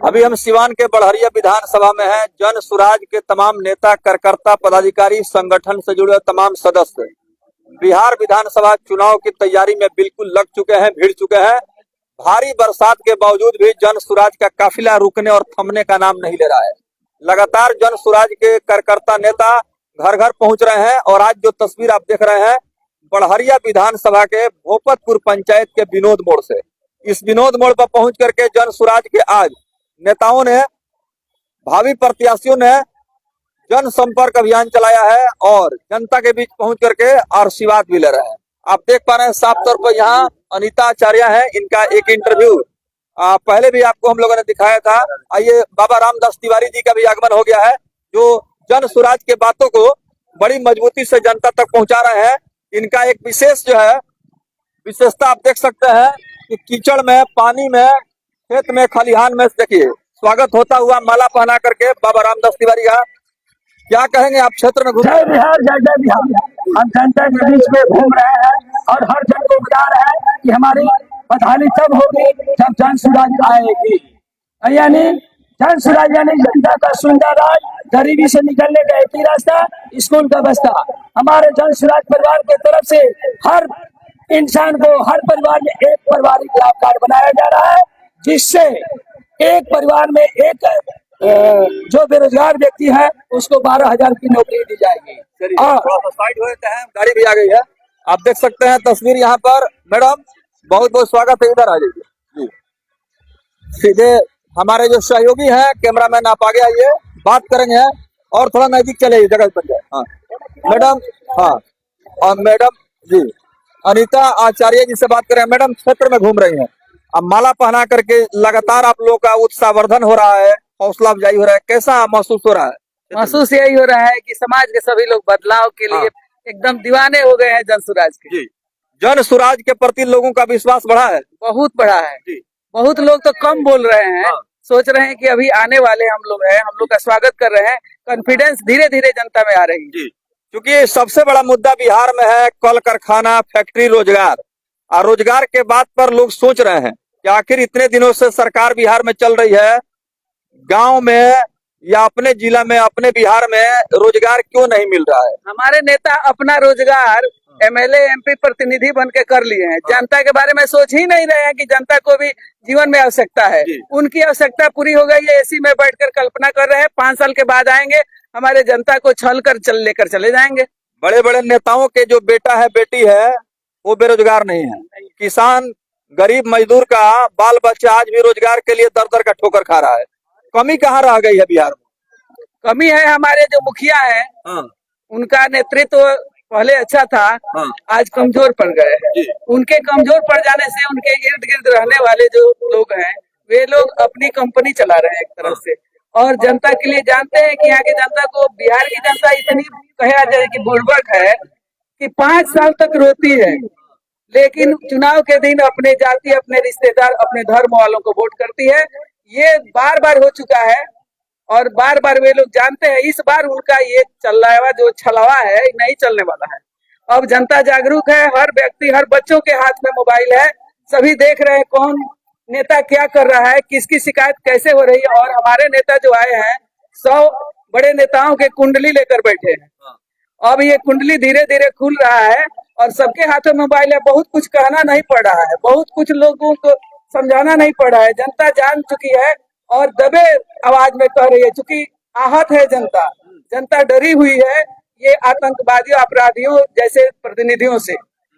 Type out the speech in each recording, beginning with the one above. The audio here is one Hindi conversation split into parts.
अभी हम सिवान के बड़हरिया विधानसभा में हैं। जन सुराज के तमाम नेता, कार्यकर्ता, पदाधिकारी, संगठन से जुड़े तमाम सदस्य बिहार विधानसभा चुनाव की तैयारी में बिल्कुल लग चुके हैं, भिड़ चुके हैं। भारी बरसात के बावजूद भी जन सुराज का काफिला रुकने और थमने का नाम नहीं ले रहा है। लगातार जन सुराज के कार्यकर्ता, नेता घर घर पहुंच रहे हैं और आज जो तस्वीर आप देख रहे हैं बड़हरिया विधानसभा के भोपतपुर पंचायत के विनोद मोड़ से, इस विनोद मोड़ पर पहुंच करके जन सुराज के आज नेताओं ने, भावी प्रत्याशियों ने जन संपर्क अभियान चलाया है और जनता के बीच पहुंच करके आशीर्वाद भी ले रहे हैं। आप देख पा रहे हैं साफ तौर पर यहाँ अनीता आचार्य है, इनका एक इंटरव्यू पहले भी आपको हम लोगों ने दिखाया था। आइए, बाबा रामदास तिवारी जी का भी आगमन हो गया है, जो जन सुराज के बातों को बड़ी मजबूती से जनता तक पहुंचा रहे हैं। इनका एक विशेष जो है विशेषता आप देख सकते हैं कि कीचड़ में, पानी में, खेत में, खलिहान में देखिए स्वागत होता हुआ माला पहना करके बाबा रामदास तिवारी का। क्या कहेंगे आप क्षेत्र में? जय बिहार, जय जय बिहार। हम जनता के बीच में घूम रहे हैं और हर जन को बता रहे हैं कि हमारी बदहाली तब होगी जब जन सुराज आएगी। यानी जन सुराज यानी जनता का सुंदर राज, गरीबी से निकलने का एक ही रास्ता, स्कूल का बस्ता। हमारे जन सुराज परिवार की तरफ से हर इंसान को, हर परिवार में एक पारिवारिक लाभ कार्ड बनाया जा रहा है, जिससे एक परिवार में एक जो बेरोजगार व्यक्ति है उसको 12,000 की नौकरी दी जाएगी। और साइड हो जाते हैं, गाड़ी भी आ गई है, आप देख सकते हैं तस्वीर यहाँ पर। मैडम बहुत बहुत स्वागत है, इधर आ जाइए। सीधे हमारे जो सहयोगी हैं, कैमरामैन आप आगे आइए, बात करेंगे और थोड़ा नजदीक चले जगह पर। हाँ मैडम, हाँ और मैडम जी अनीता आचार्य जी से बात करें। मैडम क्षेत्र में घूम रही हैं, अब माला पहना करके लगातार आप लोगों का उत्साहवर्धन हो रहा है, हौसला अफजाई हो रहा है, कैसा महसूस हो रहा है? महसूस यही हो रहा है कि समाज के सभी लोग बदलाव के लिए एकदम दीवाने हो गए हैं जन सुराज के। जी, जन सुराज के प्रति लोगों का विश्वास बढ़ा है, बहुत बढ़ा है जी। बहुत लोग तो कम बोल रहे हैं, सोच रहे हैं कि अभी आने वाले हम लोग हैं, हम लोग का स्वागत कर रहे हैं। कॉन्फिडेंस धीरे धीरे जनता में आ रही है जी, क्योंकि सबसे बड़ा मुद्दा बिहार में है कल कारखाना, फैक्ट्री, रोजगार। और रोजगार के बात पर लोग सोच रहे हैं कि आखिर इतने दिनों से सरकार बिहार में चल रही है, गांव में या अपने जिला में, अपने बिहार में रोजगार क्यों नहीं मिल रहा है? हमारे नेता अपना रोजगार एमएलए, एमपी, प्रतिनिधि बन के कर लिए हैं। जनता के बारे में सोच ही नहीं रहे हैं कि जनता को भी जीवन में आवश्यकता है। उनकी आवश्यकता पूरी हो गई है, एसी में बैठकर कल्पना कर रहे हैं 5 साल के बाद आएंगे, हमारे जनता को छल कर लेकर चले जाएंगे। बड़े बड़े नेताओं के जो बेटा है, बेटी है, वो बेरोजगार नहीं है। किसान, गरीब मजदूर का बाल बच्चा आज भी रोजगार के लिए दर दर का ठोकर खा रहा है। कमी कहाँ रह गई है बिहार में? कमी है हमारे जो मुखिया है, उनका नेतृत्व पहले अच्छा था, आज कमजोर पड़ गए हैं। उनके कमजोर पड़ जाने से उनके इर्द गिर्द रहने वाले जो लोग हैं, वे लोग अपनी कंपनी चला रहे हैं एक तरह से, और जनता के लिए जानते हैं कि यहाँ की जनता को, बिहार की जनता इतनी कहा जाए कि बुर्बक है कि 5 साल तक रोती है, लेकिन चुनाव के दिन अपने जाति, अपने रिश्तेदार, अपने धर्म वालों को वोट करती है। ये बार बार हो चुका है और बार बार वे लोग जानते हैं। इस बार उनका ये चल रहा है जो छलावा है, नहीं चलने वाला है। अब जनता जागरूक है, हर व्यक्ति, हर बच्चों के हाथ में मोबाइल है, सभी देख रहे हैं कौन नेता क्या कर रहा है, किसकी शिकायत कैसे हो रही है। और हमारे नेता जो आए हैं 100 बड़े नेताओं के कुंडली लेकर बैठे हैं। अब ये कुंडली धीरे धीरे खुल रहा है और सबके हाथों में मोबाइल है। बहुत कुछ कहना नहीं पड़ रहा है, बहुत कुछ लोगों को समझाना नहीं पड़ रहा है। जनता जान चुकी है और दबे आवाज में कह रही है, चूंकि आहत है जनता, जनता डरी हुई है ये आतंकवादियों, अपराधियों जैसे प्रतिनिधियों से,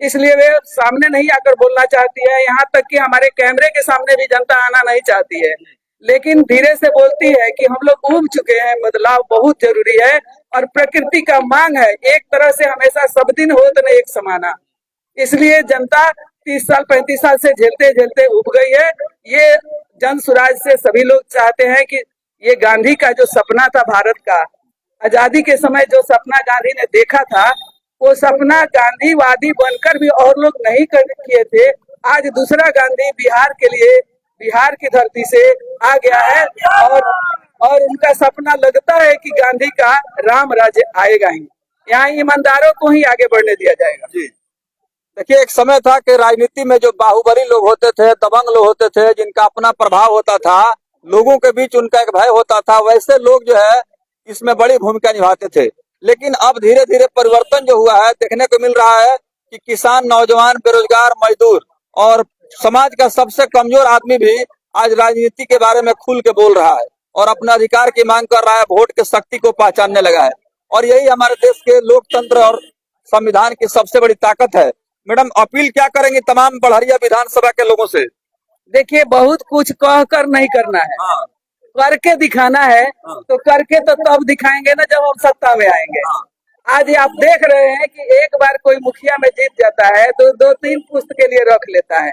इसलिए वे सामने नहीं आकर बोलना चाहती है। यहाँ तक कि हमारे कैमरे के सामने भी जनता आना नहीं चाहती है, लेकिन धीरे से बोलती है कि हम लोग ऊब चुके हैं, बदलाव बहुत जरूरी है और प्रकृति का मांग है। एक तरह से हमेशा सब दिन हो तो नहीं एक समाना, इसलिए जनता 30 साल 35 साल से झेलते झेलते उब गई है। ये जन सुराज से सभी लोग चाहते हैं कि ये गांधी का जो सपना था, भारत का आजादी के समय जो सपना गांधी ने देखा था, वो सपना गांधीवादी बनकर भी और लोग नहीं किए थे। आज दूसरा गांधी बिहार के लिए, बिहार की धरती से आ गया है और उनका सपना लगता है कि गांधी का राम राज्य आएगा ही, यहाँ ईमानदारों को ही आगे बढ़ने दिया जाएगा। देखिए, एक समय था कि राजनीति में जो बाहुबली लोग होते थे, दबंग लोग होते थे, जिनका अपना प्रभाव होता था, लोगों के बीच उनका एक भय होता था, वैसे लोग जो है इसमें बड़ी भूमिका निभाते थे। लेकिन अब धीरे धीरे परिवर्तन जो हुआ है देखने को मिल रहा है कि किसान, नौजवान, बेरोजगार, मजदूर और समाज का सबसे कमजोर आदमी भी आज राजनीति के बारे में खुल के बोल रहा है और अपना अधिकार की मांग कर रहा है, वोट के शक्ति को पहचानने लगा है। और यही हमारे देश के लोकतंत्र और संविधान की सबसे बड़ी ताकत है। मैडम, अपील क्या करेंगे तमाम बड़हरिया विधानसभा के लोगों से? देखिए, बहुत कुछ कह कर नहीं करना है, हाँ, करके दिखाना है। तो करके तो तब दिखाएंगे ना जब हम सत्ता में आएंगे। आज आप देख रहे हैं कि एक बार कोई मुखिया में जीत जाता है तो 2-3 पुस्त के लिए रख लेता है।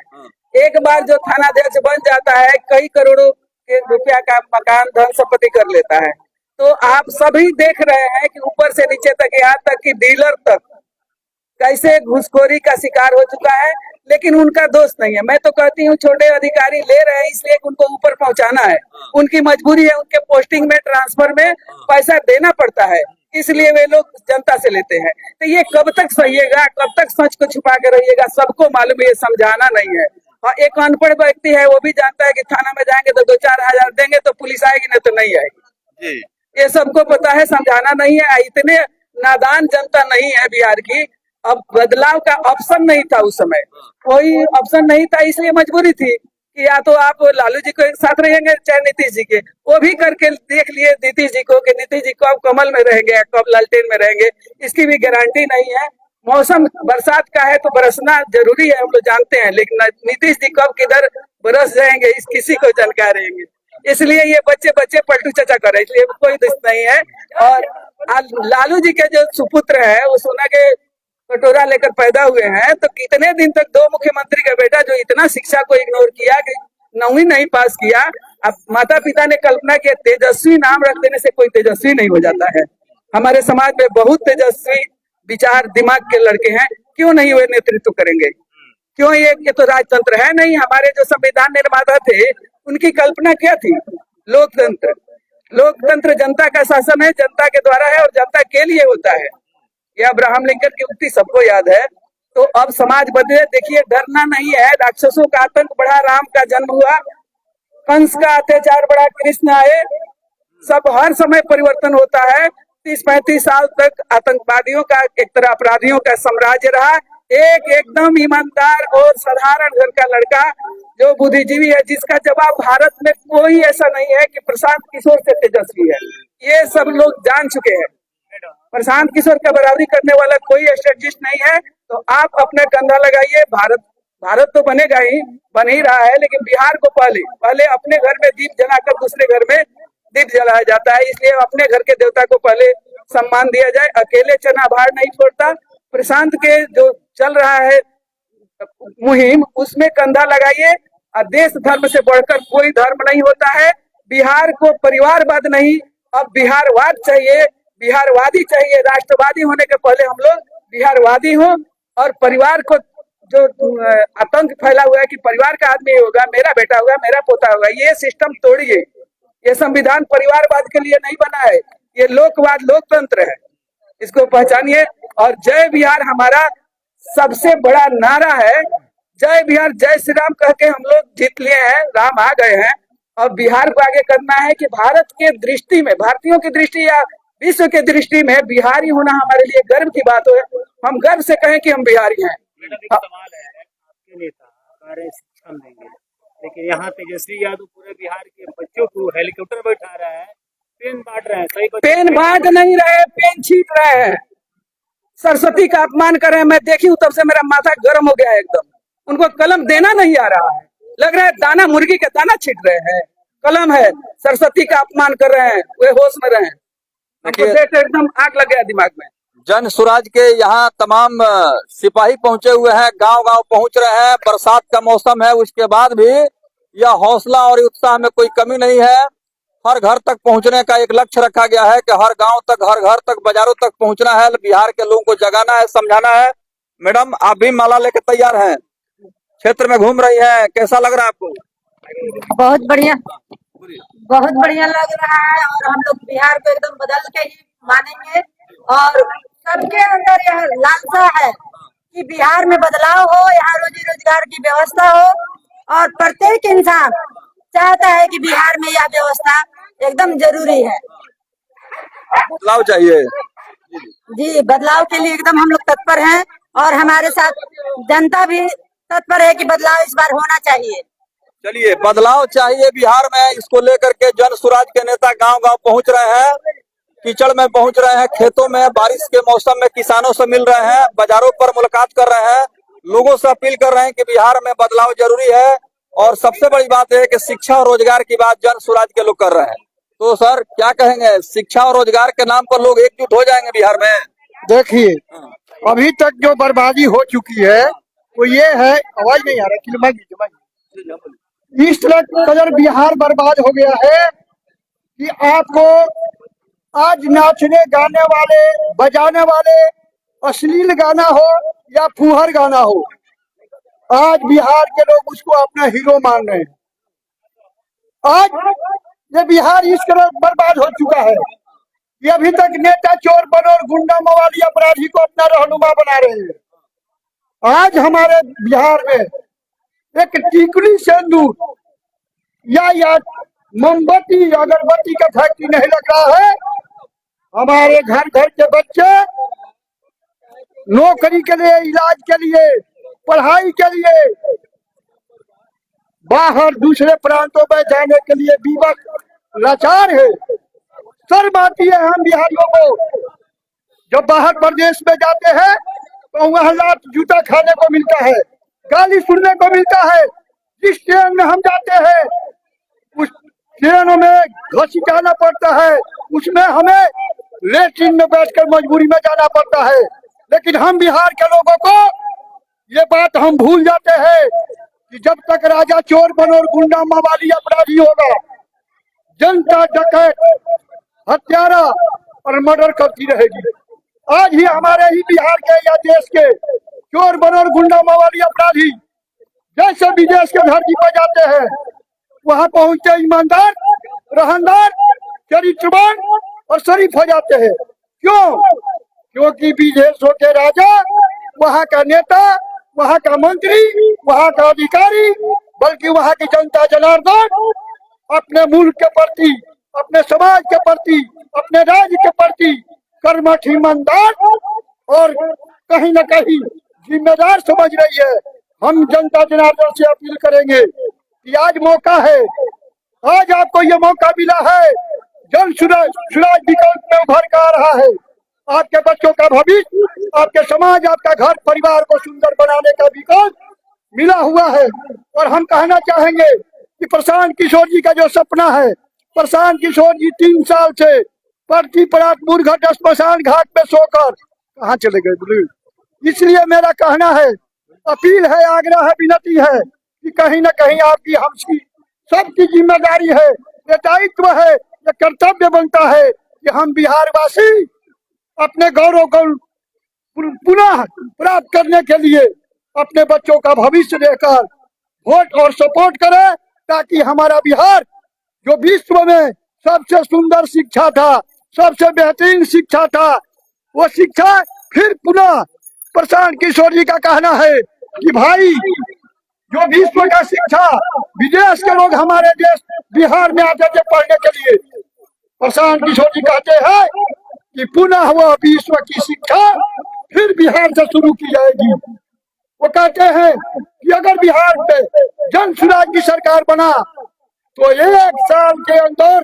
एक बार जो थानाध्यक्ष बन जाता है कई करोड़ों के रुपया का मकान, धन संपत्ति कर लेता है। तो आप सभी देख रहे हैं कि ऊपर से नीचे तक, यहाँ तक कि डीलर तक कैसे घूसखोरी का शिकार हो चुका है। लेकिन उनका दोष नहीं है। मैं तो कहती हूँ छोटे अधिकारी ले रहे हैं इसलिए उनको ऊपर पहुंचाना है, उनकी मजबूरी है, उनके पोस्टिंग में, ट्रांसफर में पैसा देना पड़ता है, इसलिए वे लोग जनता से लेते हैं। तो ये कब तक सहिएगा, कब तक सच को छुपा के रहिएगा? सबको मालूम है, ये समझाना नहीं है। और एक अनपढ़ व्यक्ति है, वो भी जानता है कि थाना में जाएंगे तो 2-4 हजार देंगे तो पुलिस आएगी, नहीं तो नहीं आएगी। ये सबको पता है, समझाना नहीं है। इतने नादान जनता नहीं है बिहार की। अब बदलाव का ऑप्शन नहीं था, उस समय कोई ऑप्शन नहीं था, इसलिए मजबूरी थी कि या तो आप लालू जी को एक साथ रहेंगे चाहे नीतीश जी के। वो भी करके देख लिए नीतीश जी को कि नीतीश जी कब कमल में रहेंगे, कब लालटेन में रहेंगे, इसकी भी गारंटी नहीं है। मौसम बरसात का है तो बरसना जरूरी है, हम लोग जानते हैं, लेकिन नीतीश जी कब किधर बरस जाएंगे इस किसी को जानकार रहेंगे। इसलिए ये बच्चे बच्चे पलटू चचा करे, इसलिए कोई दिक्कत नहीं है। और लालू जी के जो सुपुत्र है वो सोना के कटोरा लेकर पैदा हुए हैं, तो कितने दिन तक 2 मुख्यमंत्री का बेटा जो इतना शिक्षा को इग्नोर किया कि 9वीं नहीं पास किया। अब माता पिता ने कल्पना की तेजस्वी नाम रख देने से कोई तेजस्वी नहीं हो जाता है। हमारे समाज में बहुत तेजस्वी विचार दिमाग के लड़के हैं, क्यों नहीं वे नेतृत्व करेंगे? क्यों? ये तो राजतंत्र है नहीं। हमारे जो संविधान निर्माता थे उनकी कल्पना क्या थी? लोकतंत्र। लोकतंत्र जनता का शासन है, जनता के द्वारा है और जनता के लिए होता है। ये अब्राहम लिंकन की उक्ति सबको याद है। तो अब समाज बदले। देखिए, डरना नहीं है। राक्षसों का आतंक बढ़ा, राम का जन्म हुआ, कंस का अत्याचार बढ़ा, कृष्ण आए। सब हर समय परिवर्तन होता है। 30-35 साल तक आतंकवादियों का, एक तरह अपराधियों का साम्राज्य रहा। एक एकदम ईमानदार और साधारण घर का लड़का जो बुद्धिजीवी है, जिसका जवाब भारत में कोई ऐसा नहीं है कि प्रशांत किशोर से तेजस्वी है। ये सब लोग जान चुके हैं। प्रशांत किशोर का बराबरी करने वाला कोई स्ट्रेटजिस्ट नहीं है। तो आप अपने कंधा लगाइए। भारत तो बनेगा ही, बन ही रहा है, लेकिन बिहार को पहले अपने घर में दीप जलाकर दूसरे घर में दीप जलाया जाता है। इसलिए अपने घर के देवता को पहले सम्मान दिया जाए। अकेले चना भार नहीं छोड़ता। प्रशांत के जो चल रहा है मुहिम, उसमें कंधा लगाइए। और देश धर्म से बढ़कर कोई धर्म नहीं होता है। बिहार को परिवारवाद नहीं, अब बिहारवाद चाहिए, बिहारवादी चाहिए। राष्ट्रवादी होने के पहले हम लोग बिहारवादी हो। और परिवार को जो आतंक फैला हुआ है कि परिवार का आदमी होगा, मेरा बेटा होगा, मेरा पोता होगा, ये सिस्टम तोड़िए। ये संविधान परिवारवाद के लिए नहीं बना है, ये लोकवाद, लोकतंत्र है। इसको पहचानिए। और जय बिहार हमारा सबसे बड़ा नारा है। जय बिहार, जय श्री राम कह के हम लोग जीत लिए हैं, राम आ गए हैं। और बिहार को आगे करना है कि भारत के दृष्टि में, भारतीयों की दृष्टि या विश्व के दृष्टि में बिहारी होना हमारे लिए गर्व की बात हो। हम गर्व से कहें कि हम बिहारी हैं। सवाल है, आपके नेता कार्य शिक्षा देंगे, लेकिन यहाँ तेजस्वी यादव पूरे बिहार के बच्चों को हेलीकॉप्टर बैठा रहा है, पेन बांट रहे हैं। सही पेन बांट नहीं रहे, पेन छीट रहे हैं, सरस्वती का अपमान कर रहे हैं। मैं देखी हूँ तब से मेरा माथा गर्म हो गया एकदम। उनको कलम देना नहीं आ रहा है, लग रहा है दाना, मुर्गी का दाना छीट रहे हैं। कलम है, सरस्वती का अपमान कर रहे हैं, वे होश में रहे। एकदम आग लग गया दिमाग में। जन सुराज के यहाँ तमाम सिपाही पहुंचे हुए हैं, गांव गांव पहुंच रहे हैं। बरसात का मौसम है, उसके बाद भी यह हौसला और उत्साह में कोई कमी नहीं है। हर घर तक पहुंचने का एक लक्ष्य रखा गया है कि हर गांव तक, हर घर तक, बाजारों तक पहुंचना है, बिहार के लोगों को जगाना है, समझाना है। मैडम, आप भी माला लेकर तैयार हैं, क्षेत्र में घूम रही हैं, कैसा लग रहा है आपको? बहुत बढ़िया, बहुत बढ़िया लग रहा है। और हम लोग बिहार को एकदम बदल के ही मानेंगे। और सबके अंदर यह लालसा है कि बिहार में बदलाव हो, यहाँ रोजी रोजगार की व्यवस्था हो और प्रत्येक इंसान चाहता है कि बिहार में यह व्यवस्था एकदम जरूरी है। बदलाव चाहिए। जी, बदलाव के लिए एकदम हम लोग तत्पर हैं और हमारे साथ जनता भी तत्पर है कि बदलाव इस बार होना चाहिए। चलिए, बदलाव चाहिए बिहार में, इसको लेकर के जन सुराज के नेता गांव गांव पहुंच रहे हैं, कीचड़ में पहुंच रहे हैं, खेतों में बारिश के मौसम में किसानों से मिल रहे हैं, बाजारों पर मुलाकात कर रहे हैं, लोगों से अपील कर रहे हैं कि बिहार में बदलाव जरूरी है। और सबसे बड़ी बात है कि शिक्षा और रोजगार की बात जन सुराज के लोग कर रहे हैं। तो सर क्या कहेंगे, शिक्षा और रोजगार के नाम पर लोग एकजुट हो जाएंगे बिहार में? देखिए, अभी तक जो बर्बादी हो चुकी है वो ये है, आवाज नहीं आ रहा, इस तरह कदर बिहार बर्बाद हो गया है कि आपको आज नाचने गाने वाले बजाने वाले अश्लील गाना हो या फुहर गाना हो, आज बिहार के लोग उसको अपना हीरो मान रहे हैं। आज ये बिहार इस तरह बर्बाद हो चुका है कि अभी तक नेता चोर बनो और गुंडा मवाली अपराधी को अपना रहनुमा बना रहे हैं। आज हमारे बिहार में एक टिकुली सिंदूर या मोमबत्ती अगरबत्ती का फैक्ट्री नहीं लग रहा है। हमारे घर घर के बच्चे नौकरी के लिए, इलाज के लिए, पढ़ाई के लिए बाहर दूसरे प्रांतों में जाने के लिए विवश लाचार है। शर्म आती है हम बिहारियों को, जब बाहर प्रदेश में जाते हैं तो वहाँ लात जूता खाने को मिलता है, गाली सुनने को मिलता है। जिस ट्रेन में हम जाते हैं उस ट्रेनों में घसीटाना पड़ता है, उसमें हमें लेट्रिन में बैठकर मजबूरी में जाना पड़ता है। लेकिन हम बिहार के लोगों को ये बात हम भूल जाते हैं कि जब तक राजा चोर बनो और गुंडा मवाली अपराधी होगा, जनता डकैत हत्यारा और मर्डर करती रहेगी। आज ही हमारे ही बिहार के या देश के चोर बनो और गुंडा मवाली अपराधी जैसे विदेश के धरती पर जाते हैं, वहां पहुंचते ईमानदार, रहनदार, चरित्रवान और शरीफ हो जाते हैं। क्यों? क्योंकि विदेशों के राजा, वहां का नेता, वहां का मंत्री, वहां का अधिकारी, बल्कि वहां की जनता जनार्दन अपने मुल्क के प्रति, अपने समाज के प्रति, अपने राज्य के प्रति कर्मठ, ईमानदार और कहीं न कहीं जिम्मेदार समझ रही है। हम जनता जनार्दन से अपील करेंगे कि आज मौका है, आज आपको ये मौका मिला है। जन सुराज विकल्प में उभर कर आ रहा है। आपके बच्चों का भविष्य, आपके समाज, आपका घर परिवार को सुंदर बनाने का विकल्प मिला हुआ है। और हम कहना चाहेंगे कि प्रशांत किशोर जी का जो सपना है, प्रशांत किशोर जी 3 साल से प्रति परात मुरघट स्मशान घाट में सोकर कहाँ चले गए बोले। इसलिए मेरा कहना है, अपील है, आग्रह है, विनती है कि कहीं न कहीं आपकी, हमसी सबकी जिम्मेदारी है, ये दायित्व है, ये कर्तव्य बनता है कि हम बिहार वासी अपने गौरव को पुनः प्राप्त करने के लिए अपने बच्चों का भविष्य देकर वोट और सपोर्ट करें, ताकि हमारा बिहार जो विश्व में सबसे सुंदर शिक्षा था, सबसे बेहतरीन शिक्षा था, वो शिक्षा फिर पुनः प्रशांत किशोर जी का कहना है कि भाई जो विश्व का शिक्षा, विदेश के लोग हमारे देश बिहार में आते थे पढ़ने के लिए, प्रशांत किशोर जी कहते हैं कि पुनः वह विश्व की शिक्षा फिर बिहार से शुरू की जाएगी। वो कहते हैं कि अगर बिहार पे जन सुराज की सरकार बना तो 1 साल के अंदर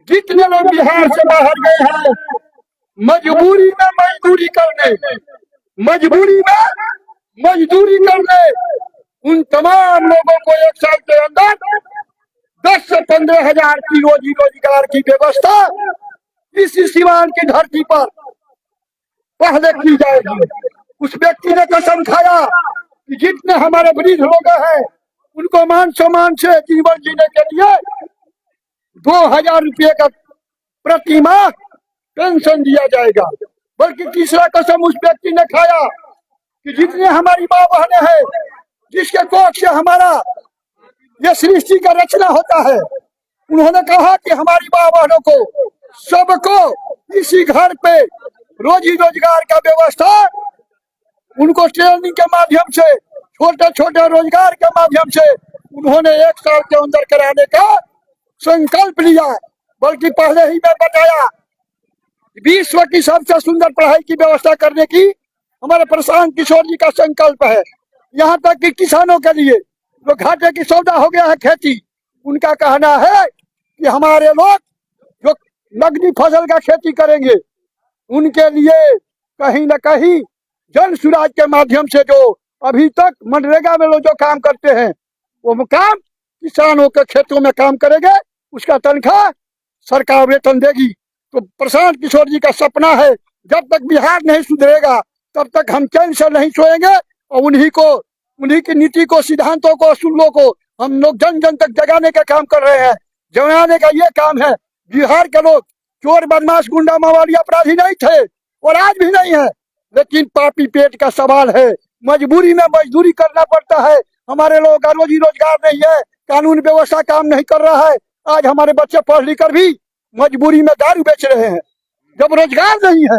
जितने लोग बिहार से बाहर गए हैं मजबूरी में मजदूरी करने, उन तमाम लोगों को 1 साल के अंदर 10 से 15 हजार की रोजी रोजगार की व्यवस्था इसी सीवान की धरती पर पहले की जाएगी। उस व्यक्ति ने कसम खाया कि जितने हमारे वृद्ध लोग हैं उनको मान सम्मान से जीवन जीने के लिए 2000 रुपये का प्रति माह पेंशन दिया जाएगा। बल्कि तीसरा कसम उस व्यक्ति ने खाया कि जितने हमारी माँ बहनें हैं, जिसके कोख से हमारा ये सृष्टि का रचना होता है, उन्होंने कहा कि हमारी माँ बहनों को सबको इसी घर पे रोजी रोजगार का व्यवस्था, उनको ट्रेनिंग के माध्यम से, छोटे छोटे रोजगार के माध्यम से उन्होंने 1 साल के अंदर कराने का संकल्प लिया। बल्कि पहले ही मैं बताया, विश्व की सबसे सुंदर पढ़ाई की व्यवस्था करने की हमारे प्रशांत किशोर जी का संकल्प है। यहाँ तक कि किसानों के लिए जो घाटे की सौदा हो गया है खेती, उनका कहना है कि हमारे लोग जो नकदी फसल का खेती करेंगे उनके लिए कहीं न कहीं जन सुराज के माध्यम से जो अभी तक मनरेगा में लोग जो काम करते हैं वो काम किसानों के खेतों में काम करेंगे, उसका तनख्वाह सरकार वेतन देगी। तो प्रशांत किशोर जी का सपना है, जब तक बिहार नहीं सुधरेगा तब तक हम चैन से नहीं सोएंगे और उन्हीं की नीति को, सिद्धांतों को, असूलों को हम लोग जन जन तक जगाने का काम कर रहे हैं। जगाने का ये काम है। बिहार के लोग चोर, बदमाश, गुंडा, मावाली, अपराधी नहीं थे और आज भी नहीं है, लेकिन पापी पेट का सवाल है। मजबूरी में मजदूरी करना पड़ता है। हमारे लोगों का रोजी रोजगार नहीं है, कानून व्यवस्था काम नहीं कर रहा है। आज हमारे बच्चे पढ़ लिख कर भी मजबूरी में दारू बेच रहे हैं। जब रोजगार नहीं है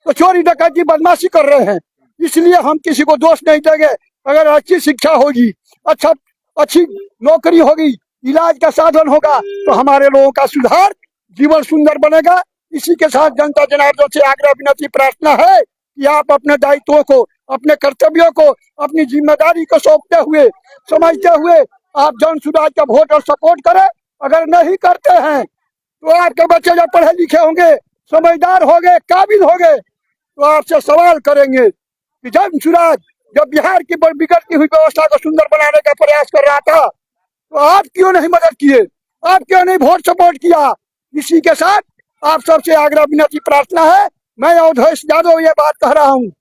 तो चोरी डकैती बदमाशी कर रहे हैं। इसलिए हम किसी को दोष नहीं देंगे। अगर अच्छी शिक्षा होगी, अच्छी नौकरी होगी, इलाज का साधन होगा तो हमारे लोगों का सुधार, जीवन सुंदर बनेगा। इसी के साथ जनता जनार्दन से आग्रह विनती प्रार्थना है कि आप अपने दायित्वों को, अपने कर्तव्यों को, अपनी जिम्मेदारी को सौंपते हुए, समझते हुए आप जन सुराज का वोट और सपोर्ट करें। अगर नहीं करते हैं तो आपके बच्चे जब पढ़े लिखे होंगे, समझदार होंगे, काबिल होंगे तो आपसे सवाल करेंगे कि जन सुराज जब बिहार की बिगड़ती हुई व्यवस्था को सुंदर बनाने का प्रयास कर रहा था तो आप क्यों नहीं मदद किए, आप क्यों नहीं वोट सपोर्ट किया। इसी के साथ आप सबसे आग्रह विनती प्रार्थना है। मैं अवधेश यादव ये बात कह रहा हूँ,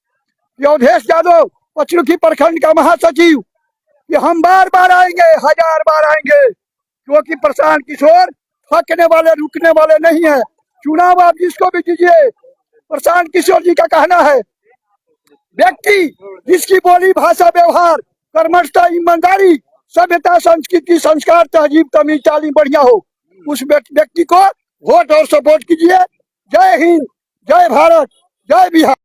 अवधेश यादव पचरुखी प्रखंड का महासचिव, कि हम बार बार आएंगे, 1000 बार आएंगे, क्योंकि प्रशांत किशोर थकने वाले, रुकने वाले नहीं है। चुनाव आप जिसको भी दीजिए, प्रशांत किशोर जी का कहना है व्यक्ति जिसकी बोली, भाषा, व्यवहार, कर्मठता, ईमानदारी, सभ्यता, संस्कृति, संस्कार, तहजीब, तमीज, तालीम बढ़िया हो, उस व्यक्ति को वोट और सपोर्ट कीजिए। जय हिंद, जय भारत, जय बिहार।